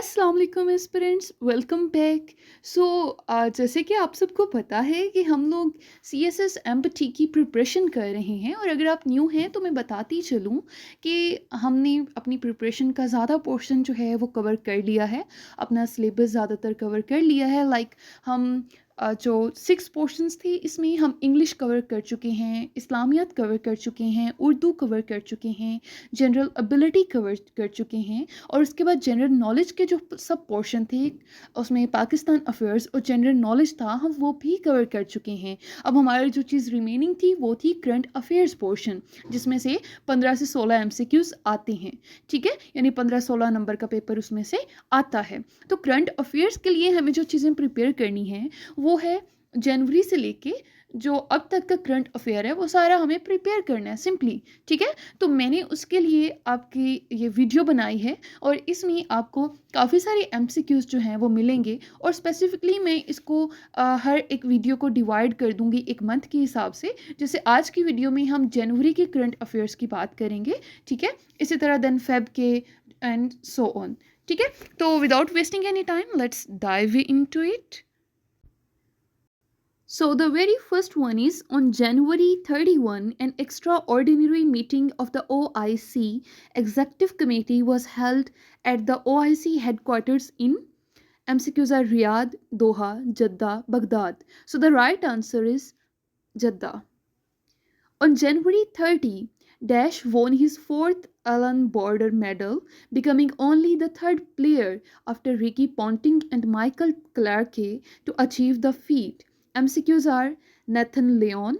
अस्सलाम वालेकुम aspirants, welcome back. सो जैसे कि आप सबको पता है कि हम लोग CSS MPT की प्रिपरेशन कर रहे हैं, और अगर आप न्यू हैं तो मैं बताती चलूँ कि हमने अपनी प्रिपरेशन का ज़्यादा पोर्शन जो है वो कवर कर लिया है। अपना सिलेबस ज़्यादातर कवर कर लिया है। हम जो 6 पोर्शंस थे, इसमें हम इंग्लिश कवर कर चुके हैं, इस्लामियात कवर कर चुके हैं, उर्दू कवर कर चुके हैं, जनरल एबिलिटी कवर कर चुके हैं, और उसके बाद जनरल नॉलेज के जो सब पोर्शन थे, उसमें पाकिस्तान अफेयर्स और जनरल नॉलेज था, हम वो भी कवर कर चुके हैं। अब हमारी जो चीज़ रिमेनिंग थी वो थी करंट अफेयर्स पोर्शन, जिसमें से 15 से 16 MCQs आते हैं। ठीक है, यानी 15-16 नंबर का पेपर उसमें से आता है। तो करंट अफेयर्स के लिए हमें जो चीज़ें प्रिपेयर करनी है वो है जनवरी से लेके जो अब तक का करंट अफेयर है वो सारा हमें प्रिपेयर करना है सिंपली। ठीक है, तो मैंने उसके लिए आपकी ये वीडियो बनाई है, और इसमें आपको काफ़ी सारे MCQs जो हैं वो मिलेंगे, और स्पेसिफिकली मैं इसको हर एक वीडियो को डिवाइड कर दूंगी एक मंथ के हिसाब से। जैसे आज की वीडियो में हम जनवरी के करंट अफेयर्स की बात करेंगे, ठीक है, इसी तरह देन फेब के एंड सो ऑन। ठीक है, तो without wasting any time let's dive into it. So the very first one is on January 31, an extraordinary meeting of the OIC Executive Committee was held at the OIC headquarters in MCQs are Riyadh, Doha, Jeddah, Baghdad. So the right answer is Jeddah. On January 30, Dash won his fourth Allen Border medal, becoming only the third player after Ricky Ponting and Michael Clarke to achieve the feat. MCQs are Nathan Leon,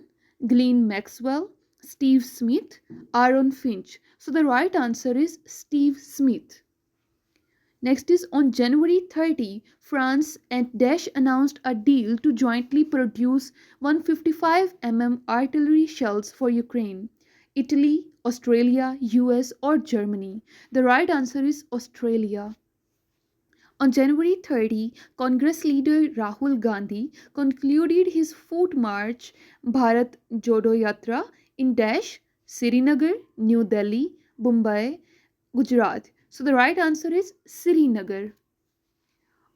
Glenn Maxwell, Steve Smith, Aaron Finch. So the right answer is Steve Smith. Next is on January 30, France and Daesh announced a deal to jointly produce 155 artillery shells for Ukraine. Italy, Australia, US, or Germany? The right answer is Australia. On January 30, Congress leader Rahul Gandhi concluded his foot march Bharat Jodo Yatra in Dash, Srinagar, New Delhi, Mumbai, Gujarat. So the right answer is Srinagar.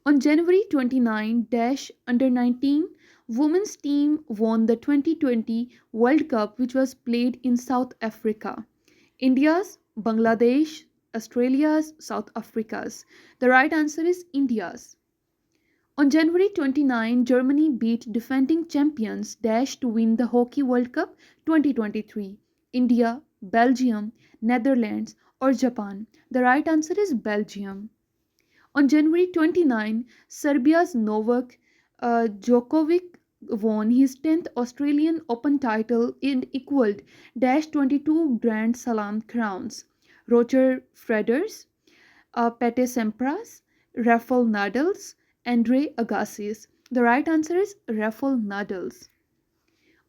On January 29, Dash under 19 women's team won the 2020 World Cup, which was played in South Africa. India's, Bangladesh, Australia's, South Africa's. The right answer is India's. On January 29, Germany beat defending champions Dash to win the Hockey World Cup 2023. India, Belgium, Netherlands, or Japan? The right answer is Belgium. On January 29, Serbia's Novak Djokovic won his 10th Australian Open title and equaled Dash 22 Grand Slam crowns. Roger Federer, Pete Sampras, Rafael Nadal, Andre Agassi. The right answer is Rafael Nadal.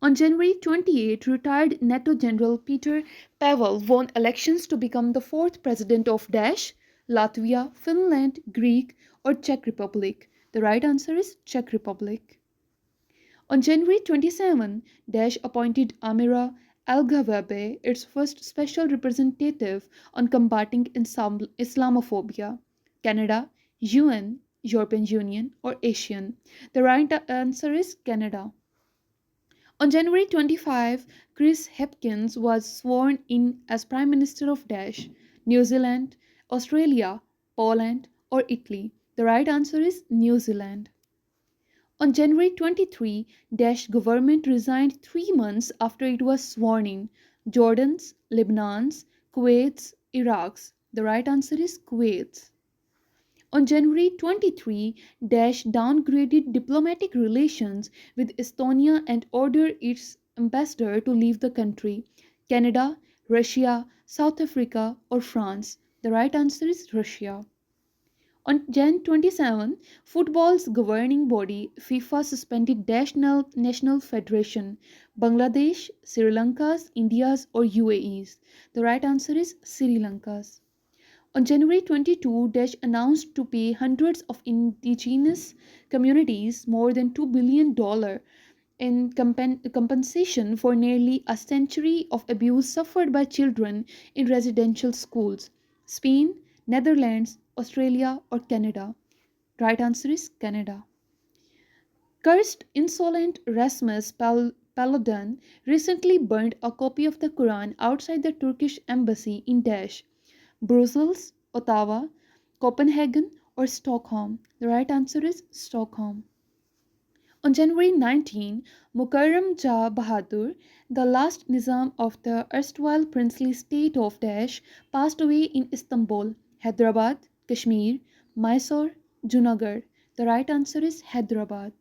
On January 28, retired NATO General Peter Pavel won elections to become the fourth president of Dash, Latvia, Finland, Greek, or Czech Republic. The right answer is Czech Republic. On January 27, Dash appointed Amira Al-Ghawabe its first special representative on combating Islamophobia. Canada, UN, European Union, or Asian? The right answer is Canada. On January 25, Chris Hipkins was sworn in as Prime Minister of Dash, New Zealand, Australia, Poland, or Italy. The right answer is New Zealand. On January 23, Dash government resigned 3 months after it was sworn in. Jordan's, Lebanon's, Kuwait's, Iraq's. The right answer is Kuwait's. On January 23, Dash downgraded diplomatic relations with Estonia and ordered its ambassador to leave the country. Canada, Russia, South Africa, or France? The right answer is Russia. On Jan 27, football's governing body FIFA suspended National Federation, Bangladesh, Sri Lanka's, India's, or UAE's. The right answer is Sri Lanka's. On January 22, Dash announced to pay hundreds of indigenous communities more than $2 billion in compensation for nearly a century of abuse suffered by children in residential schools. Spain, Netherlands, Australia, or Canada? Right answer is Canada. Cursed insolent Rasmus Paludan recently burned a copy of the Quran outside the Turkish embassy in Dash, Brussels, Ottawa, Copenhagen, or Stockholm. The right answer is Stockholm. On January 19, Mukarram Jah Bahadur, the last Nizam of the erstwhile princely state of Dash, passed away in Istanbul, Hyderabad, Kashmir, Mysore, Junagadh. The right answer is Hyderabad.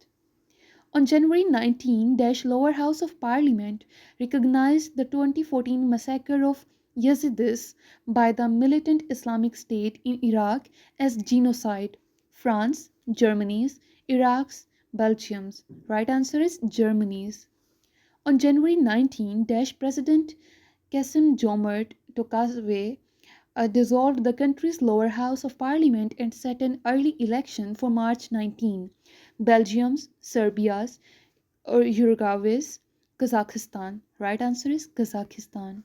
On January 19, Lower House of Parliament recognized the 2014 massacre of Yazidis by the militant Islamic State in Iraq as genocide. France, Germany's, Iraq's, Belgium's. Right answer is Germany's. On January 19, President Kasim Jomart Tokayev dissolved the country's lower house of parliament and set an early election for March 19. Belgium's, Serbia's, or Uruguay's, Kazakhstan. Right answer is Kazakhstan.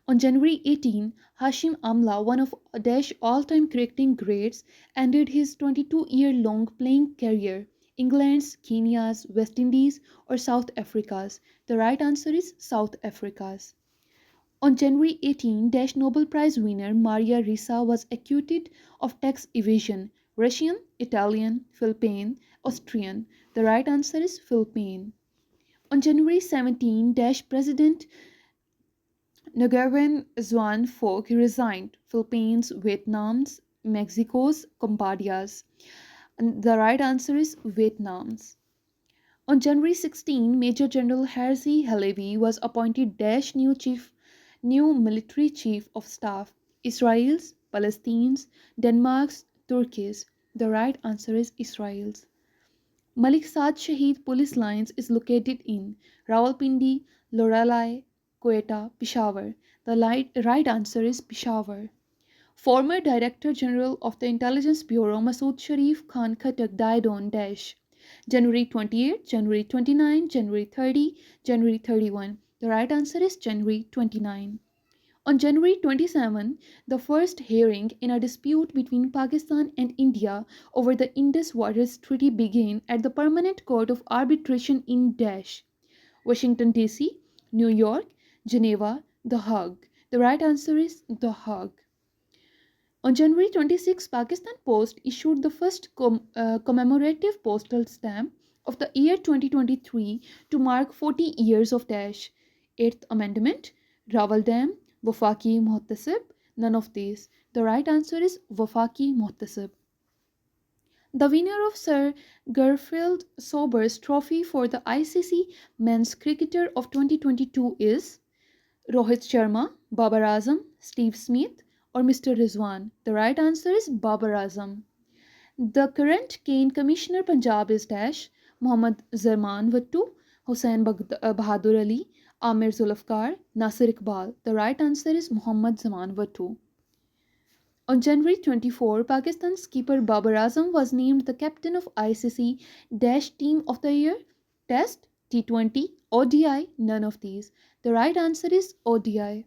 On January 18, Hashim Amla, one of Dash all-time cricketing greats, ended his 22-year-long playing career. England's, Kenya's, West Indies, or South Africa's. The right answer is South Africa's. On January 18, Nobel Prize winner Maria Ressa was accused of tax evasion. Russian, Italian, Philippine, Austrian. The right answer is Philippine. On January 17, President Nguyen Xuan Phuc resigned. Philippines, Vietnam's, Mexico's, Cambodia's. And the right answer is Vietnam's. On January 16, Major General Herzi Halevi was appointed new military chief of staff. Israel's, Palestine's, Denmark's, Turkey's. The right answer is Israel's. Malik Saad Shahid Police Lines is located in Rawalpindi, Loralai, Quetta, Peshawar. The right answer is Peshawar. Former Director General of the Intelligence Bureau Masood Sharif Khan Khattak died on Dash. January 28, January 29, January 30, January 31. The right answer is January 29. On January 27, the first hearing in a dispute between Pakistan and India over the Indus Waters Treaty began at the Permanent Court of Arbitration in Dash, Washington, D.C., New York, Geneva, The Hague. The right answer is The Hague. On January 26, Pakistan Post issued the first commemorative postal stamp of the year 2023 to mark 40 years of Dash. 8th Amendment, Rawal Dam, Wafaki Muhtasib, none of these. The right answer is Wafaki Muhtasib. The winner of Sir Garfield Sobers Trophy for the ICC Men's Cricketer of 2022 is Rohit Sharma, Babar Azam, Steve Smith, or Mr. Rizwan. The right answer is Babar Azam. The current Cane Commissioner Punjab is Dash, Muhammad Zaman Wattu, Hussain Bahadur Ali, Amir Zulfikar, Nasir Iqbal. The right answer is Muhammad Zaman Wattu. On January 24, Pakistan's keeper Babar Azam was named the captain of ICC Dash Team of the Year. Test, T20, ODI, none of these. The right answer is ODI.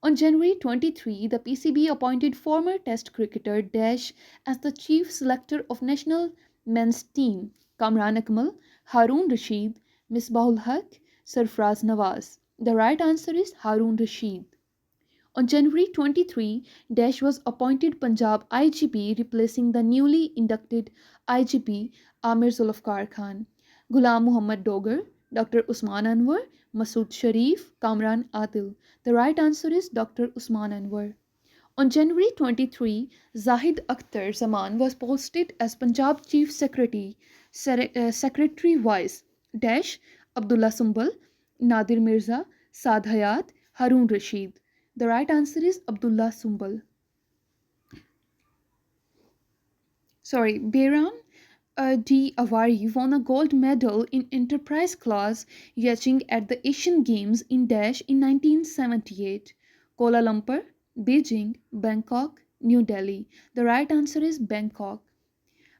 On January 23, the PCB appointed former Test cricketer Dash as the chief selector of national men's team. Kamran Akmal, Harun Rashid, Misbahul Haq, Sarfraz Nawaz. The right answer is Harun Rashid. On January 23, Dash was appointed Punjab IGP, replacing the newly inducted IGP Amir Zulfikar Khan. Ghulam Muhammad Dogar, Dr. Usman Anwar, Masood Sharif, Kamran Adil. The right answer is Dr. Usman Anwar. On January 23, Zahid Akhtar Zaman was posted as Punjab Chief Secretary, Secretary Vice, Dash, Abdullah Sumbal, Nadir Mirza, Saad Hayat, Harun Rashid. The right answer is Abdullah Sumbal. Behram D. Avari won a gold medal in enterprise class yachting at the Asian Games in Dash in 1978. Kuala Lumpur, Beijing, Bangkok, New Delhi. The right answer is Bangkok.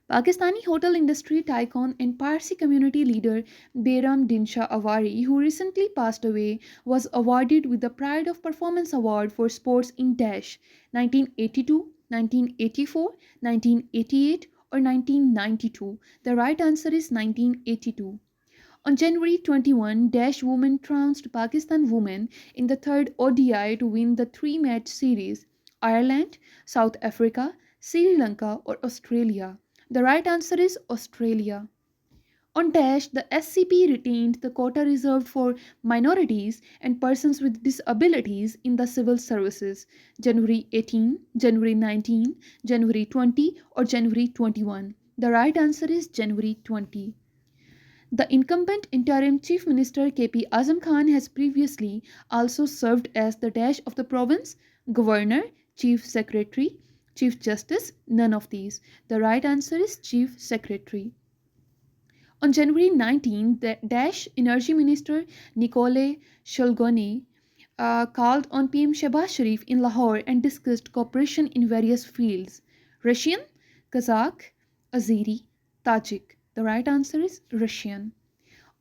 Pakistani hotel industry tycoon and Parsi community leader Behram Dinsha Avari, who recently passed away, was awarded with the Pride of Performance Award for Sports in Dash 1982, 1984, 1988, or 1992? The right answer is 1982. On January 21, Dash women trounced Pakistan women in the third ODI to win the three-match series. Ireland, South Africa, Sri Lanka, or Australia? The right answer is Australia. On Dash, the SCP retained the quota reserved for minorities and persons with disabilities in the civil services. January 18, January 19, January 20, or January 21? The right answer is January 20. The incumbent interim Chief Minister KP Azam Khan has previously also served as the Dash of the province, Governor, Chief Secretary, Chief Justice, none of these. The right answer is Chief Secretary. On January 19, the Dash Energy Minister Nicole Sholgoni called on PM Shehbaz Sharif in Lahore and discussed cooperation in various fields: Russian, Kazakh, Azeri, Tajik. The right answer is Russian.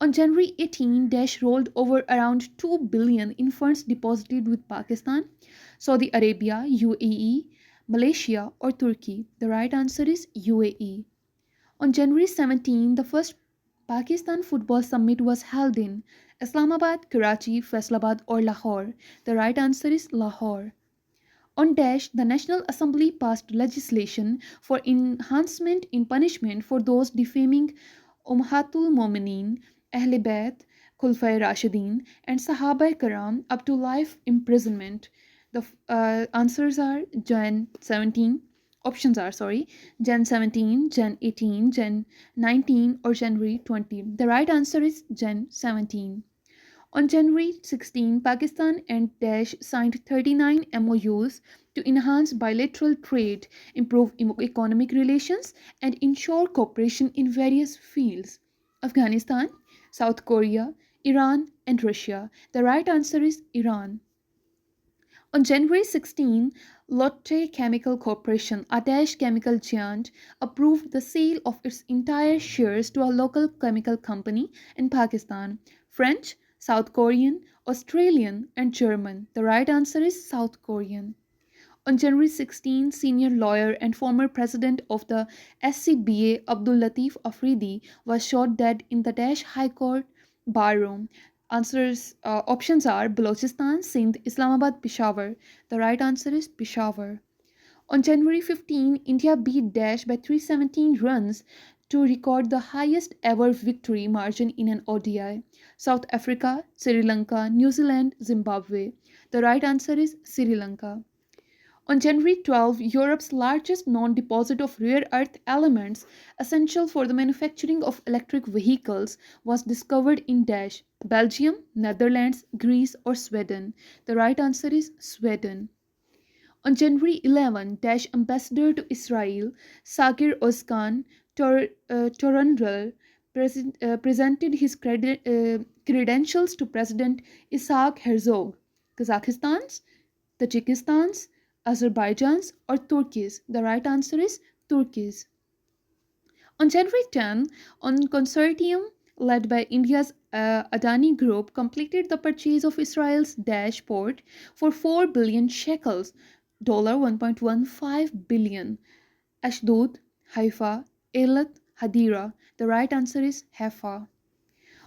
On January 18, Dash rolled over around 2 billion in funds deposited with Pakistan, Saudi Arabia, UAE, Malaysia, or Turkey. The right answer is UAE. On January 17, the first Pakistan Football Summit was held in Islamabad, Karachi, Faisalabad, or Lahore. The right answer is Lahore. On Dash, the National Assembly passed legislation for enhancement in punishment for those defaming Ummahatul Momineen, Ahle Bayt, Khulafai Rashidin, and Sahaba Karam up to life imprisonment. The answers are Jan 17. Options are, Jan 17, Jan 18, Jan 19, or January 20. The right answer is Jan 17. On January 16, Pakistan and Dash signed 39 MOUs to enhance bilateral trade, improve economic relations, and ensure cooperation in various fields: Afghanistan, South Korea, Iran, and Russia. The right answer is Iran. On January 16, Lotte Chemical Corporation, a Dash chemical giant, approved the sale of its entire shares to a local chemical company in Pakistan: French, South Korean, Australian, and German. The right answer is South Korean. On January 16, senior lawyer and former president of the SCBA Abdul Latif Afridi was shot dead in the Dash High Court bar room. Options are Balochistan, Sindh, Islamabad, Peshawar. The right answer is Peshawar. On January 15, India beat Dash by 317 runs to record the highest ever victory margin in an ODI. South Africa, Sri Lanka, New Zealand, Zimbabwe. The right answer is Sri Lanka. On January 12, Europe's largest known deposit of rare earth elements essential for the manufacturing of electric vehicles was discovered in Dash, Belgium, Netherlands, Greece, or Sweden. The right answer is Sweden. On January 11, Dash ambassador to Israel, Sagir Ozkan Torunrel, presented his credentials to President Isaac Herzog. Kazakhstan's, Tajikistan's, Azerbaijan's, or Turkey's? The right answer is Turkey's. On January 10, a consortium led by India's Adani Group completed the purchase of Israel's Dash port for 4 billion shekels, $1.15 billion. Ashdod, Haifa, Eilat, Hadira. The right answer is Haifa.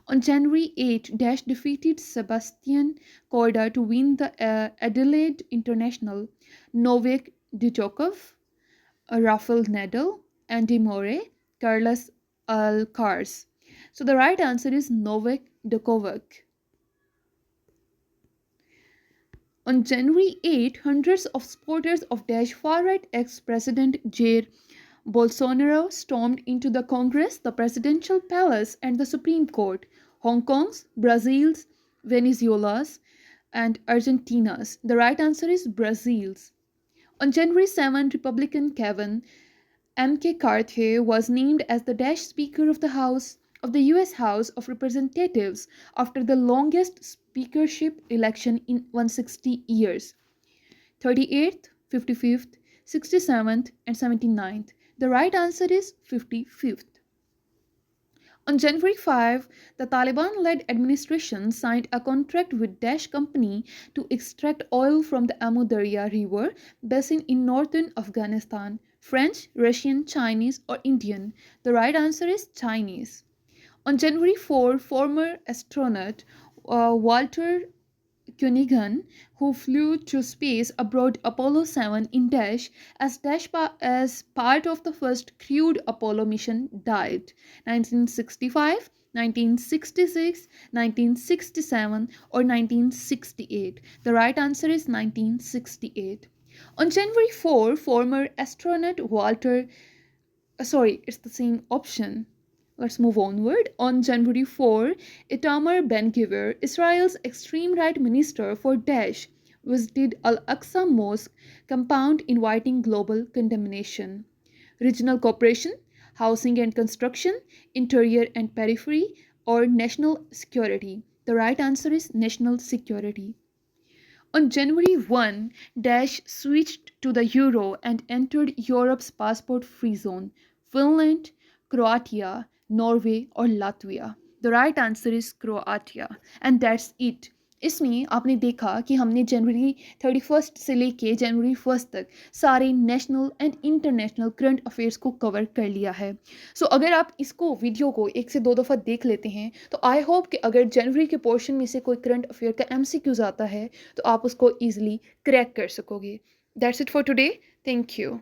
On January 8, Dash defeated Sebastian Korda to win the Adelaide International. Novak Djokovic, Rafael Nadal, Andy Murray, Carlos Alcaraz. So the right answer is Novak Djokovic. On January 8, hundreds of supporters of Dash far-right ex-president Jair Bolsonaro stormed into the Congress, the presidential palace, and the Supreme Court. Hong Kong's, Brazil's, Venezuela's, and Argentina's. The right answer is Brazil's. On January 7, Republican Kevin McCarthy was named as the Dash Speaker of the US House of Representatives after the longest speakership election in 160 years. 38th, 55th, 67th, and 79th. The right answer is 55th. On January 5, the Taliban led administration signed a contract with Daesh Company to extract oil from the Amu Darya River basin in northern Afghanistan. French, Russian, Chinese, or Indian? The right answer is Chinese. On January 4, former astronaut Walter Koenig, who flew to space aboard Apollo 7 in as part of the first crewed Apollo mission, died. 1965, 1966, 1967, or 1968? The right answer is 1968. On January 4, former astronaut it's the same option. Let's move onward. On January 4, Itamar Ben-Gvir, Israel's extreme right minister for Daesh, visited Al-Aqsa Mosque compound, inviting global condemnation. Regional cooperation, housing and construction, interior and periphery, or national security? The right answer is national security. On January 1, Daesh switched to the euro and entered Europe's passport-free zone. Finland, Croatia, Norway, or Latvia? The right answer is Croatia. And that's it. इसमें आपने देखा कि हमने जनवरी 31 से लेके जनवरी 1 तक सारे national and international current affairs को कवर कर लिया है. अगर आप इसको वीडियो को एक से दो दफ़ा देख लेते हैं तो आई होप कि अगर जनवरी के पोर्शन में से कोई करंट अफेयर का MCQs आता है तो आप उसको ईजिली क्रैक कर सकोगे. That's it for today. Thank you.